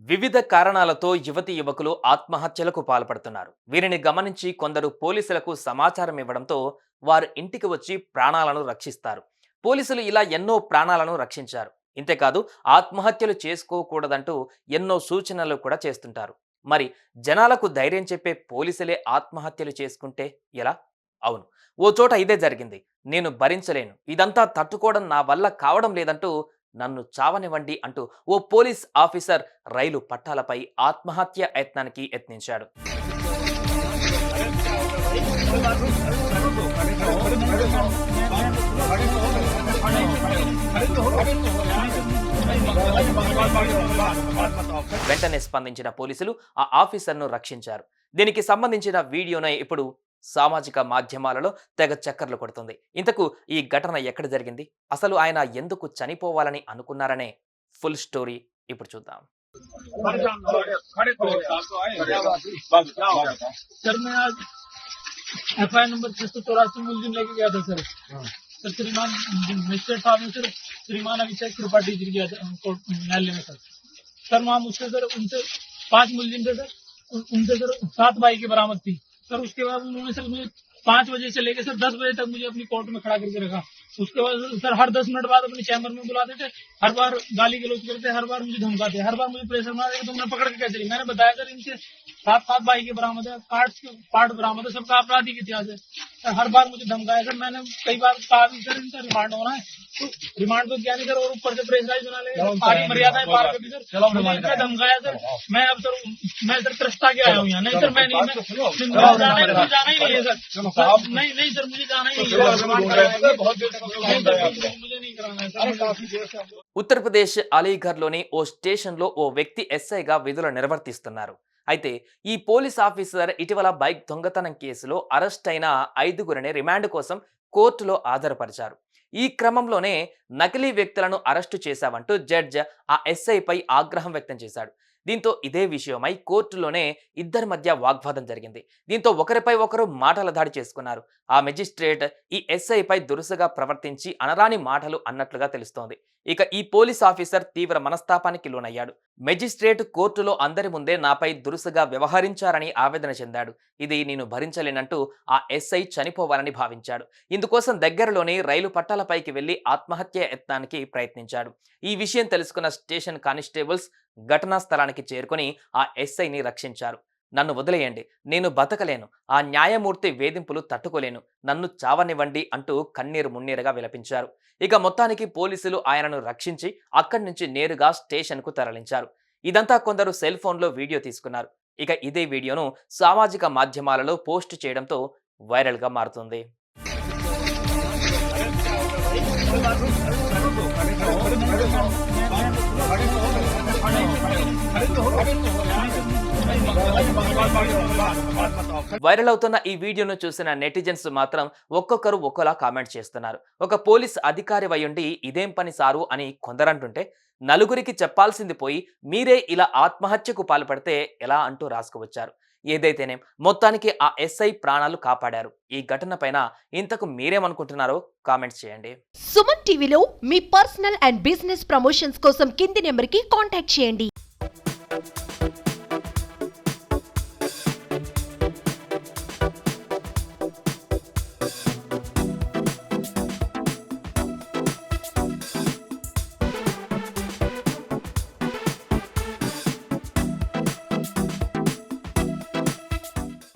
వివిధ కారణాలతో యువతీ యువకులు ఆత్మహత్యలకు పాల్పడుతున్నారు. వీరిని గమనించి కొందరు పోలీసులకు సమాచారం ఇవ్వడంతో వారు ఇంటికి వచ్చి ప్రాణాలను రక్షిస్తారు. పోలీసులు ఇలా ఎన్నో ప్రాణాలను రక్షించారు. ఇంతేకాదు ఆత్మహత్యలు చేసుకోకూడదంటూ ఎన్నో సూచనలు కూడా చేస్తుంటారు. మరి జనాలకు ధైర్యం చెప్పే పోలీసులే ఆత్మహత్యలు చేసుకుంటే ఎలా? అవును, ఓ చోట ఇదే జరిగింది. నేను భరించలేను, ఇదంతా తట్టుకోవడం నా వల్ల కావడం లేదంటూ నన్ను చావనివ్వండి అంటూ ఓ పోలీస్ ఆఫీసర్ రైలు పట్టాలపై ఆత్మహత్య యత్నానికి యత్నించాడు. వెంటనే స్పందించిన పోలీసులు ఆ ఆఫీసర్ను రక్షించారు. దీనికి సంబంధించిన వీడియోనే ఇప్పుడు సామాజిక మాధ్యమాలలో తెగ చక్కర్లు కొడుతుంది. ఇంతకు ఈ ఘటన ఎక్కడ జరిగింది, అసలు ఆయన ఎందుకు చనిపోవాలని అనుకున్నారనే ఫుల్ స్టోరీ ఇప్పుడు చూద్దాం. एफआईआर नंबर 684 मुलजिम लेके गया था सर। सर श्रीमान मजिस्ट्रेट साहब ने सर श्रीमान अभिषेक त्रिपाठी जी गया था न्यायालय में सर वहाँ मुझसे सर उनसे 5 मुलजिम थे सर, उनसे सर 7 बाइकें बरामद थी सर। उसके बाद उन्होंने सर मुझे 5 बजे से लेकर सर 10 बजे तक मुझे अपनी कोर्ट में खड़ा करके रखा। उसके बाद सर हर 10 मिनट बाद अपने चैम्बर में बुलाते थे, हर बार गाली गलौज करते, हर बार मुझे धमकाते, हर बार मुझे प्रेशर मारते कि तुमने पकड़ के कैसे ली। मैंने बताया सर इनसे 7 बाइकें बरामद है, पार्ट बरामद है, सबका आपराधिक इतिहास है सर। हर बार मुझे धमकाया सर। मैंने कई बार कहा भी सर इनका रिमांड होना है, तो रिमांड तो क्या नहीं सर, और ऊपर से प्रेशराइज बना लेगा, आगे मर्यादाएं पार कर दी सर। मुझे धमकाया सर। मैं अब सर त्रस्ता के आया हूँ यहाँ। नहीं सर मैं नहीं, जाना ही नहीं है सर। नहीं सर मुझे जाना ही नहीं है, मुझे नहीं कराना है सर। ఉత్తరప్రదేశ్ అలీఘర్లోని ఓ స్టేషన్లో ఓ వ్యక్తి ఎస్ఐగా విధులు నిర్వర్తిస్తున్నారు. అయితే ఈ పోలీస్ ఆఫీసర్ ఇటీవల బైక్ దొంగతనం కేసులో అరెస్ట్ అయిన 5గురిని రిమాండ్ కోసం కోర్టులో హాజరుపరిచారు. ఈ క్రమంలోనే నకిలీ వ్యక్తులను అరెస్టు చేశావంటూ జడ్జ్ ఆ ఎస్ఐపై ఆగ్రహం వ్యక్తం చేశాడు. దీంతో ఇదే విషయమై కోర్టులోనే ఇద్దరి మధ్య వాగ్వాదం జరిగింది. దీంతో ఒకరిపై ఒకరు మాటల దాడి చేసుకున్నారు. ఆ మెజిస్ట్రేట్ ఈ ఎస్ఐపై దురుసుగా ప్రవర్తించి అనరాని మాటలు అన్నట్లుగా తెలుస్తోంది. ఇక ఈ పోలీస్ ఆఫీసర్ తీవ్ర మనస్తాపానికి లోనయ్యాడు. మెజిస్ట్రేట్ కోర్టులో అందరి ముందే నాపై దురుసుగా వ్యవహరించారని ఆవేదన చెందాడు. ఇది నేను భరించలేనంటూ ఆ ఎస్ఐ చనిపోవాలని భావించాడు. ఇందుకోసం దగ్గరలోని రైలు పట్టాలపైకి వెళ్లి ఆత్మహత్య యత్నానికి ప్రయత్నించాడు. ఈ విషయం తెలుసుకున్న స్టేషన్ కానిస్టేబుల్స్ ఘటనా స్థలానికి చేరుకొని ఆ ఎస్ఐని రక్షించారు. నన్ను వదిలేయండి, నేను బతకలేను, ఆ న్యాయమూర్తి వేధింపులు తట్టుకోలేను, నన్ను చావనివ్వండి అంటూ కన్నీరు మున్నీరుగా విలపించారు. ఇక మొత్తానికి పోలీసులు ఆయనను రక్షించి అక్కడి నుంచి నేరుగా స్టేషన్కు తరలించారు. ఇదంతా కొందరు సెల్ ఫోన్లో వీడియో తీసుకున్నారు. ఇక ఇదే వీడియోను సామాజిక మాధ్యమాలలో పోస్ట్ చేయడంతో వైరల్గా మారుతుంది. వైరల్ అవుతున్న ఈ వీడియోను చూసిన నెటిజన్స్ మాత్రం ఒక్కొక్కరు ఒక్కోలా కామెంట్ చేస్తున్నారు. ఒక పోలీస్ అధికారి వయ్యుండి ఇదేం పని సారు అని కొందరంటుంటే, నలుగురికి చెప్పాల్సింది పోయి మీరే ఇలా ఆత్మహత్యకు పాల్పడితే ఎలా అంటూ రాసుకువచ్చారు. ఏదైతేనే మొత్తానికి ఆ ఎస్ఐ ప్రాణాలు కాపాడారు. ఈ ఘటన పైన ఇంతకు మీరేమనుకుంటున్నారో కామెంట్స్ చేయండి. సుమన్ టీవీలో మీ పర్సనల్ అండ్ బిజినెస్ ప్రమోషన్స్ కోసం కింది నెంబర్కి కాంటాక్ట్ చేయండి.